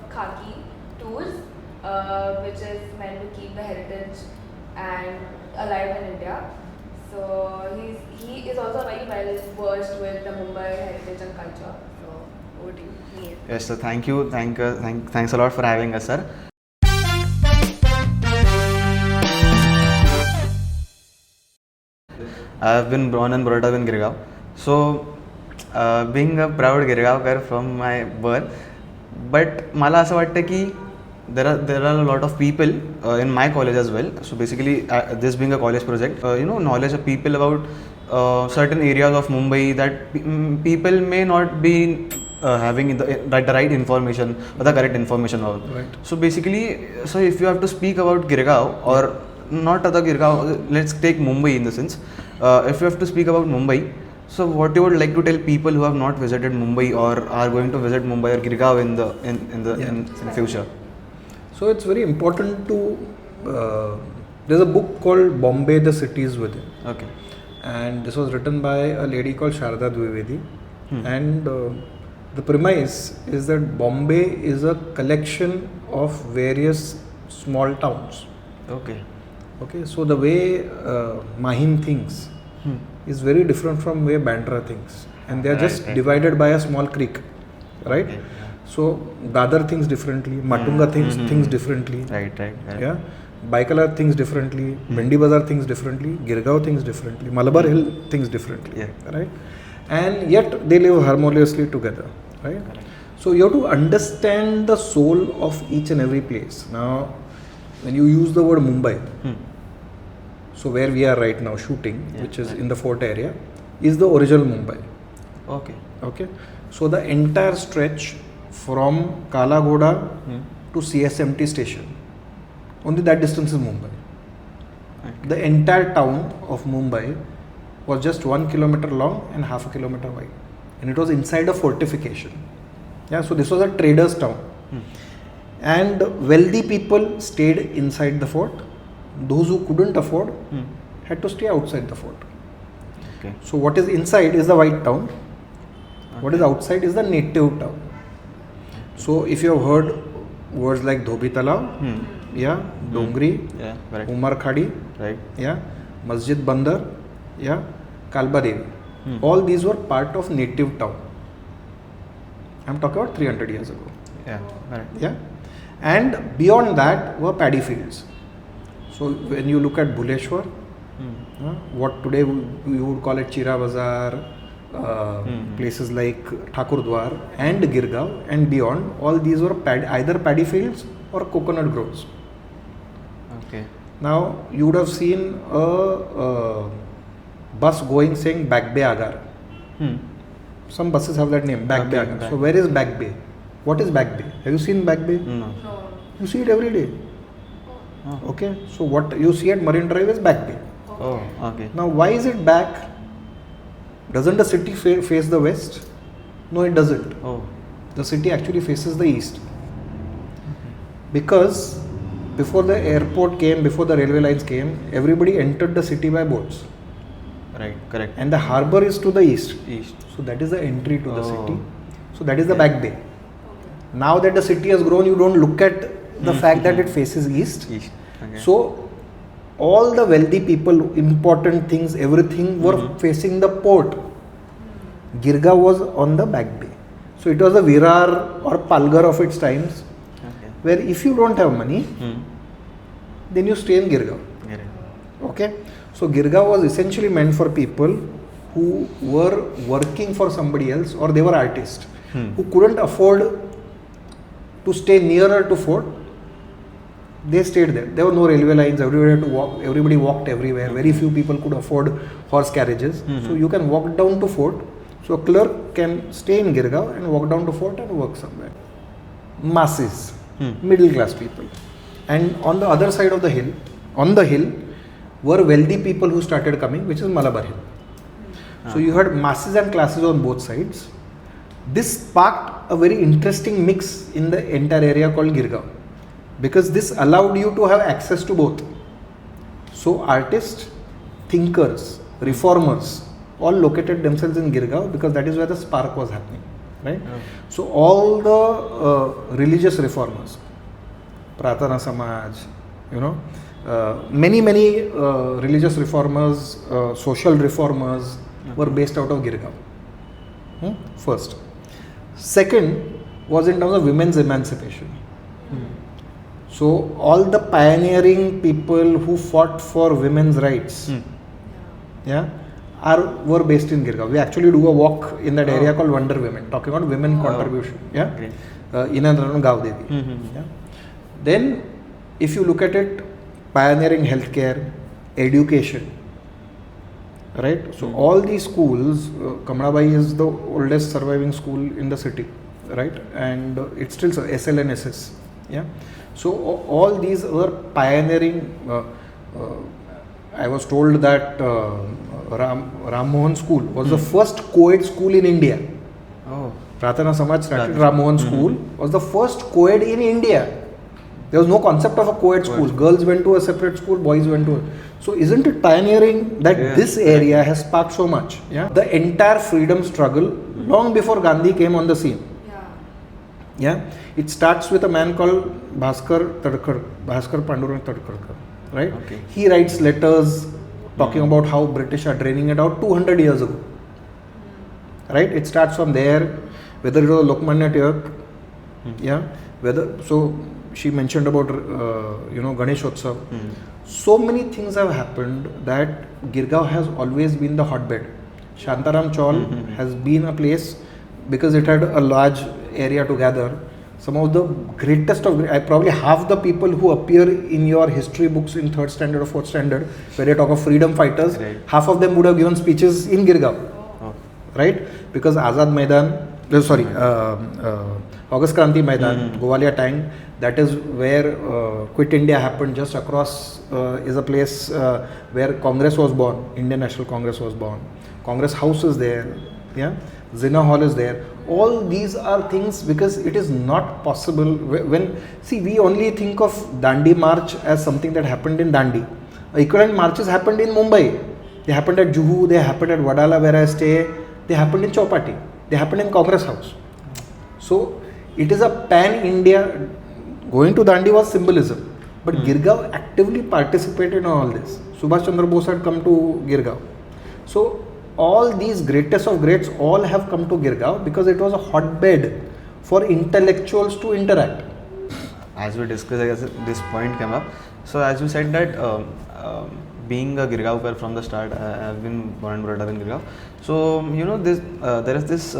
Khaaki tours, which is meant to keep the heritage and alive in India. So he is also very well versed with the Mumbai heritage and culture. So over to you. Neil. Yes, so thank you. Thanks a lot for having us, sir. I've been born and brought up in Girgaon. So, being a proud Girgaonkar from my birth, but मला असं वाटतं की there are a lot of people in my college as well. So basically, this being a college project, knowledge of people about certain areas of Mumbai that people may not be having the right information or the correct information about. Right. So basically, so if you have to speak about Girgaon or not other Girgaon, let's take Mumbai in the sense. If you have to speak about Mumbai, so what you would like to tell people who have not visited Mumbai or are going to visit Mumbai or Girgaon in the future? So it's very important to. There's a book called Bombay: The Cities Within. Okay. And this was written by a lady called Sharda Dwivedi. And the premise is that Bombay is a collection of various small towns. Okay. Okay, so the way Mahim thinks is very different from way Bandra thinks, and they are just divided by a small creek, right? Okay. So Dadar thinks differently, Matunga thinks differently, Right. yeah. Baikala thinks differently, Mendi Bazar thinks differently, Girgaon thinks differently, Malabar Hill thinks differently, right? And yet they live harmoniously together, right? Correct. So you have to understand the soul of each and every place. Now, when you use the word Mumbai, so where we are right now shooting, which is in the fort area, is the original Mumbai. Okay. Okay. So the entire stretch from Kala Ghoda to CSMT station, only that distance is Mumbai. Okay. The entire town of Mumbai was just 1 kilometer long and half a kilometer wide, and it was inside a fortification. Yeah. So this was a trader's town, and wealthy people stayed inside the fort. Those who couldn't afford had to stay outside the fort. Okay. So what is inside is the white town. What is outside is the native town. So if you have heard words like Dhobi Talab, yeah, Dongri, Yeah. Correct. Umar Khadi, Right. yeah, Masjid Bandar, yeah, Kalba Devi. All these were part of native town. I'm talking about 300 years ago. Yeah. Correct. Yeah, and beyond that were paddy fields. So when you look at Bhuleshwar, what today we would call it Chira Bazar, places like Thakurdwar and Girgaon and beyond, all these were either paddy fields or coconut groves. Okay. Now you would have seen a bus going saying Back Bay Agar. Some buses have that name, Back Bay Agar. So where is Back Bay? What is Back Bay? Have you seen Back Bay? No. No. You see it every day. Okay, so what you see at Marine Drive is Back Bay. Oh. Okay. Now, why is it back? Doesn't the city face the west? No, it doesn't. Oh. The city actually faces the east. Because before the airport came, before the railway lines came, everybody entered the city by boats. Right. Correct. And the harbour is to the east. East. So that is the entry to the Oh. city. So that is the Back Bay. Now that the city has grown, you don't look at the fact that it faces east. East. Okay. So all the wealthy people, important things, everything were facing the port. Girgaon was on the Back Bay. So it was a Virar or Palghar of its times, Okay. where if you don't have money, then you stay in Girgaon. Get it. Okay. So Girgaon was essentially meant for people who were working for somebody else, or they were artists who couldn't afford to stay nearer to fort. They stayed there. There were no railway lines. Everybody had to walk. Everybody walked everywhere. Very few people could afford horse carriages. So you can walk down to fort. So a clerk can stay in Girgaon and walk down to fort and work somewhere. Masses, middle class people, and on the other side of the hill, on the hill, were wealthy people who started coming, which is Malabar Hill. So you had masses and classes on both sides. This sparked a very interesting mix in the entire area called Girgaon, because this allowed you to have access to both. So artists, thinkers, reformers all located themselves in Girgaon because that is where the spark was happening. right? So all the religious reformers, Pratana Samaj, you know, many religious reformers, social reformers were based out of Girgaon. First. Second was in terms of women's emancipation. So all the pioneering people who fought for women's rights, were based in Girgaon. We actually do a walk in that area called Wonder Women, talking about women contribution. In and around Gav Devi. Then, if you look at it, pioneering healthcare, education, right? So all these schools, Kamalabai is the oldest surviving school in the city, right? And it's still SLNSS. So all these were pioneering. I was told that Ram Mohan School was the first co-ed school in India. Pratana Samaj started Ram Mohan School, was the first co-ed in India. There was no concept of a co-ed school. Girls went to a separate school, boys went to a... So isn't it pioneering that this area has sparked so much? The entire freedom struggle, long before Gandhi came on the scene. It starts with a man called Bhaskar Pandurang Tadkarkar, right? He writes letters talking about how British are draining it out 200 years ago. Right? It starts from there, whether it was Lokmanya Tilak, so she mentioned about Ganesh Utsav. So many things have happened that Girgaon has always been the hotbed. Shantaram Chaul has been a place because it had a large area to gather. Some of the greatest of, probably half the people who appear in your history books in 3rd standard or 4th standard, where they talk of freedom fighters, half of them would have given speeches in Girgaon. Right? Because Azad Maidan, August Kranti Maidan, Gowalia Tank, that is where Quit India happened. Just across is a place where Congress was born, Indian National Congress was born. Congress House is there, Zina Hall is there. All these are things because it is not possible we only think of Dandi March as something that happened in Dandi. Equivalent marches happened in Mumbai. They happened at Juhu, they happened at Wadala where I stay, they happened in Chowpatty, they happened in Congress House. So it is a pan-India, going to Dandi was symbolism, but Girgaon actively participated in all this. Subhash Chandra Bose had come to Girgaon. So all these greatest of greats all have come to Girgaon because it was a hotbed for intellectuals to interact. As we discussed, I guess this point came up. So as you said that being a Girgaonkar from the start, I have been born and brought up in Girgaon. So there is this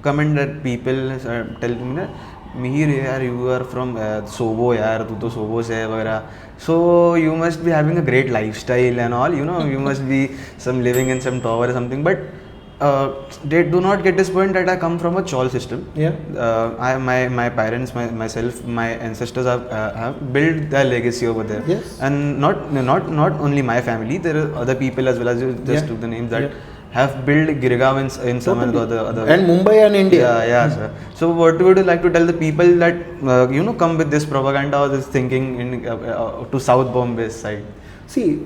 comment that people tell me that Mihir yaar, you are from Sobo yaar, tu to Sobo se hai, so you must be having a great lifestyle and all, you must be living in some tower or something, but they do not get this point that I come from a chawl system. My parents, myself, my ancestors have built their legacy over there. And not only my family, there are other people as well, as you just took the names that have built Girgaon in some other and Mumbai and India. Sir. So what would you like to tell the people that come with this propaganda or this thinking to South Bombay side? See,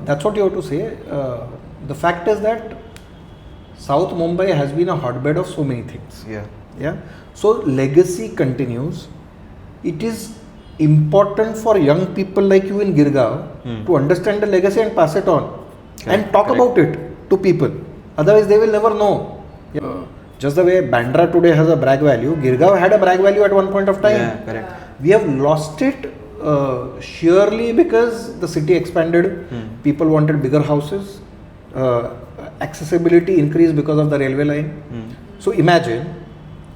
that's what you have to say. The fact is that South Mumbai has been a hotbed of so many things. So legacy continues. It is important for young people like you in Girgaon to understand the legacy and pass it on and talk about it to people. Otherwise, they will never know. Just the way Bandra today has a brag value, Girgaon had a brag value at one point of time. We have lost it sheerly because the city expanded. People wanted bigger houses. Accessibility increased because of the railway line. So imagine,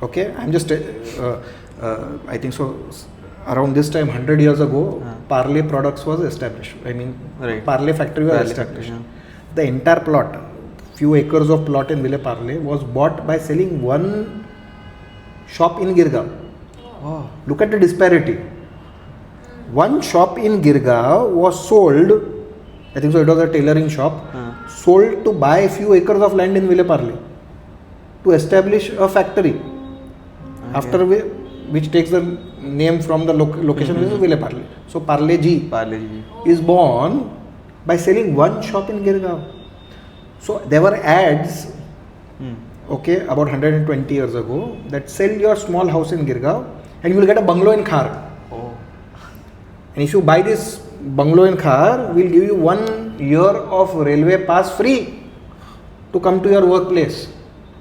I'm just, I think so, around this time, 100 years ago, Parle Products was established. Parle factory was established. The entire plot, few acres of plot in Ville Parle was bought by selling one shop in Girgaon. Look at the disparity. One shop in Girgaon was sold, I think so it was a tailoring shop, sold to buy a few acres of land in Ville Parle to establish a factory. After which takes the name from the location which is Ville Parle. So Parle Ji is born by selling one shop in Girgaon. So there were ads okay, about 120 years ago, that sell your small house in Girgaon and you will get a bungalow in Khar. Oh. And if you buy this bungalow in Khar, we'll give you 1 year of railway pass free to come to your workplace.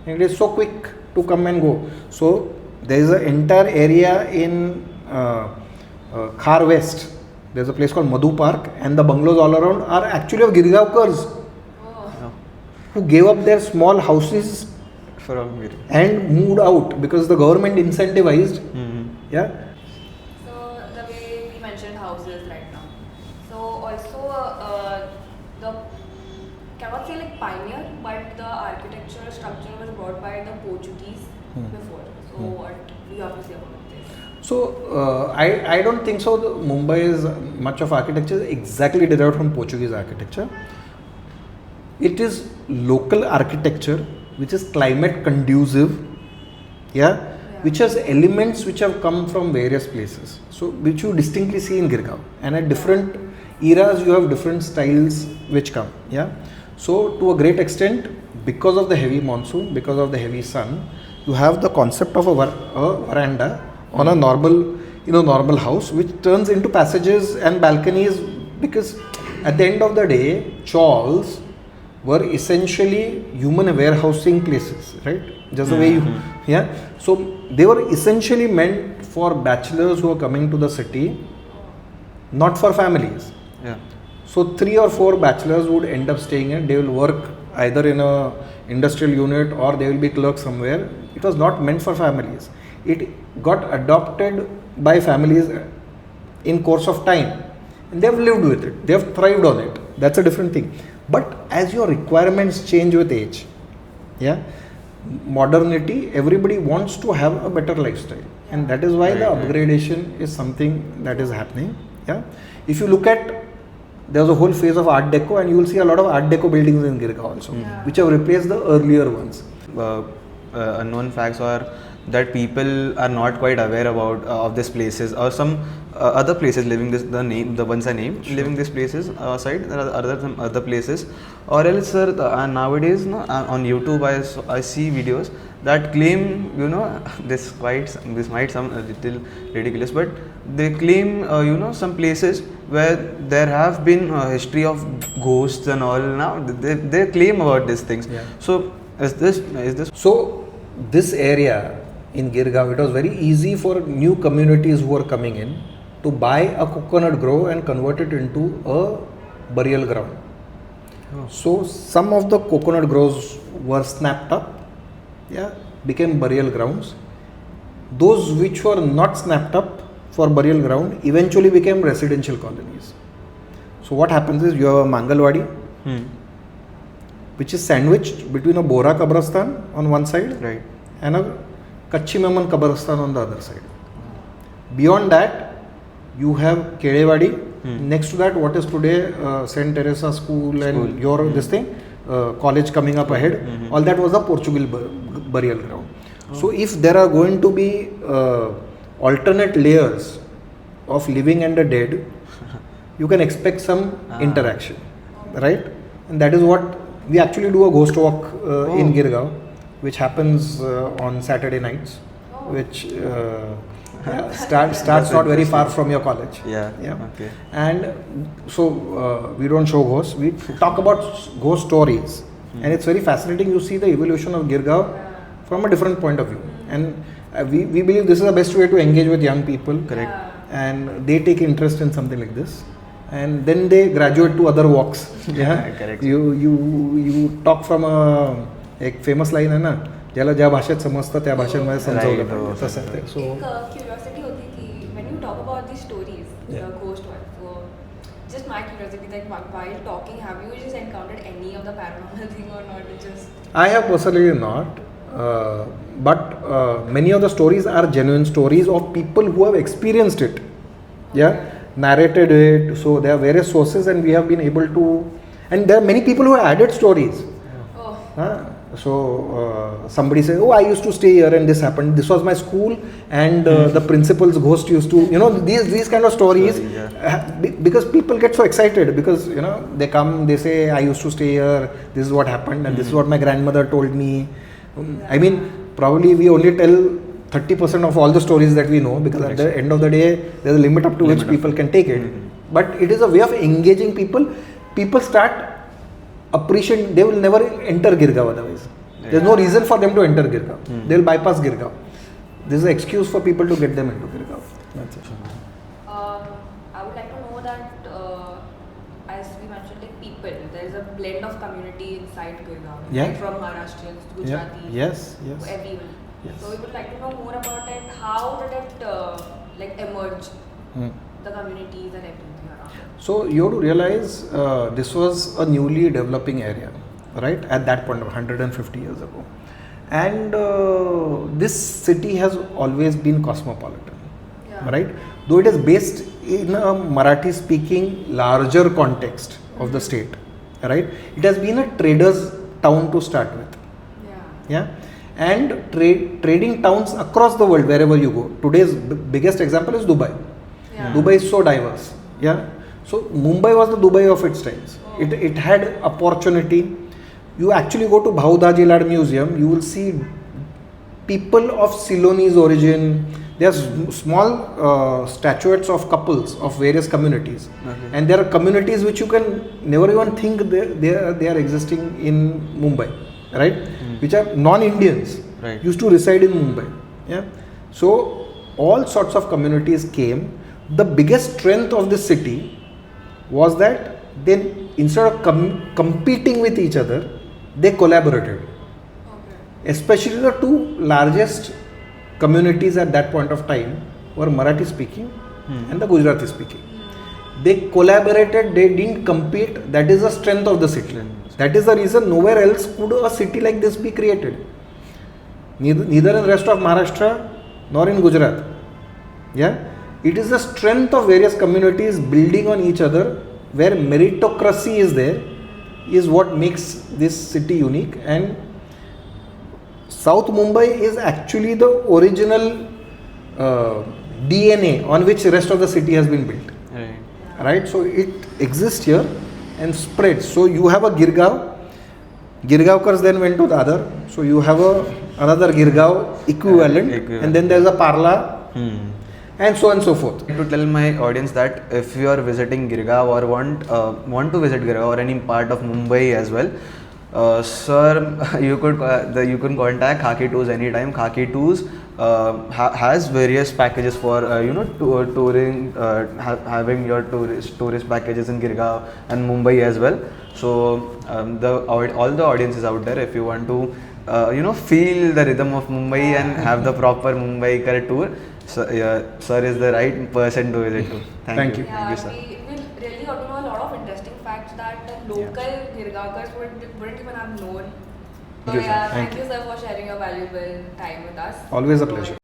And it is so quick to come and go. So there is an entire area in Khar West. There's a place called Madhu Park, and the bungalows all around are actually of Girgaonkars who gave up their small houses From Giri. and moved out because the government incentivized. Yeah. So the way we mentioned houses right now. So also the cannot say like pioneer, but the architecture structure was brought by the Portuguese before. So what do you have to say about this? So I don't think so. Mumbai is much of architecture is exactly derived from Portuguese architecture. It is local architecture which is climate conducive, which has elements which have come from various places. So which you distinctly see in Girgaon, and at different eras you have different styles which come. So to a great extent, because of the heavy monsoon, because of the heavy sun, you have the concept of a veranda on a normal house, which turns into passages and balconies, because at the end of the day, chawls were essentially human warehousing places, right? Just the way you, So they were essentially meant for bachelors who are coming to the city, not for families. So 3 or 4 bachelors would end up staying in. They will work either in a industrial unit or they will be clerks somewhere. It was not meant for families. It got adopted by families in course of time, and they have lived with it. They have thrived on it. That's a different thing. But as your requirements change with age, modernity, everybody wants to have a better lifestyle, and that is why the upgradation is something that is happening. If you look at, there's a whole phase of Art Deco, and you will see a lot of Art Deco buildings in Girgaon also, which have replaced the earlier ones. Unknown facts are that people are not quite aware about of these places, or some other places living this, the ones I named, living these places aside, there are other places, or else sir, nowadays on YouTube I see videos that claim, this might sound a little ridiculous, but they claim some places where there have been history of ghosts and all. Now they claim about these things. So is this so this area in Girgaon, it was very easy for new communities who were coming in to buy a coconut grove and convert it into a burial ground. So some of the coconut groves were snapped up, became burial grounds. Those which were not snapped up for burial ground eventually became residential colonies. So what happens is you have a Mangalwadi, which is sandwiched between a Bora Kabristan on one side, and a Kachi Memon Kabristan on the other side. Beyond that, you have Kelewadi. Next to that, what is today St. Teresa School and your this thing, college coming up ahead. All that was a Portugal burial ground. So if there are going to be alternate layers of living and the dead, you can expect some interaction, right? And that is what we actually do, a ghost walk in Girgaon, which happens on Saturday nights, which starts not very far from your college. Okay. And so we don't show ghosts, we talk about ghost stories, and it's very fascinating. You see the evolution of Girgaon from a different point of view, and we believe this is the best way to engage with young people. And they take interest in something like this, and then they graduate to other walks. You talk from a famous line है ना, ज्याला ज्या भाषेत समजतं त्या भाषेमध्ये समजावलं पाहिजे, तसं आहे ते. So curiosity होती कि when you talk about these stories, the ghost ones, so just my curiosity, like while talking, have you just encountered any of the paranormal thing or not? It just I have personally not, but many of the stories are genuine stories of people who have experienced it, narrated it. So there are various sources, and we have been able to, and there are many people who have added stories. So somebody says, oh, I used to stay here and this happened, this was my school, and the principal's ghost used to, these kind of stories, because people get so excited, because they come, they say, I used to stay here, this is what happened, and this is what my grandmother told me. I mean, probably we only tell 30% of all the stories that we know, because at the end of the day, there's a limit up to which people can take it. But it is a way of engaging people. People start appreciating, they will never enter Girgaon otherwise. There's no reason for them to enter Girgaon. They'll bypass Girgaon. This is an excuse for people to get them into Girgaon. That's it. I would like to know that, as we mentioned, like people, there is a blend of community inside Gurgaon, Yeah. like from Maharashtrians, Gujaratis, Yes. everyone. Yes. So we would like to know more about it. How did it like emerge, the communities and everything around it? So you have to realize this was a newly developing area, right? At that point, 150 years ago, and this city has always been cosmopolitan, right? Though it is based in a Marathi-speaking larger context of the state, right? It has been a traders' town to start with, yeah, and trading towns across the world wherever you go. Today's biggest example is Dubai. Dubai is so diverse, yeah. So Mumbai was the Dubai of its times. It had opportunity. You actually go to Bhauda Jilad Museum, you will see people of Ceylonese origin. There's small statuettes of couples of various communities, and there are communities which you can never even think they are existing in Mumbai, right? Which are non-Indians, used to reside in Mumbai. Yeah, so all sorts of communities came. The biggest strength of this city was that then instead of competing with each other, they collaborated. Especially the two largest communities at that point of time were Marathi speaking and the Gujarati speaking. They collaborated, they didn't compete. That is the strength of the city. That is the reason nowhere else could a city like this be created. Neither in the rest of Maharashtra nor in Gujarat. Yeah, it is the strength of various communities building on each other, where meritocracy is there, is what makes this city unique. And South Mumbai is actually the original DNA on which the rest of the city has been built. Right? So it exists here and spreads. So you have a Girgaon. Girgaonkars then went to the other. So you have another Girgaon equivalent, and then there's a Parla, and so on and so forth. To tell my audience that if you are visiting Girgaon or want to visit Girgaon or any part of Mumbai as well, sir, you can contact Khaaki Tours anytime. Khaaki Tours has various packages for touring, having your tourist packages in Girgaon and Mumbai as well. So all the audiences out there, if you want to feel the rhythm of Mumbai and have the proper Mumbai tour, sir is the right person to visit to. Thank you. Yeah, Thank you, sir. we really got to know a lot of interesting facts that the local Girgaonkars wouldn't even have known. So Thank you, sir. thank you, sir, for sharing your valuable time with us. Always a pleasure.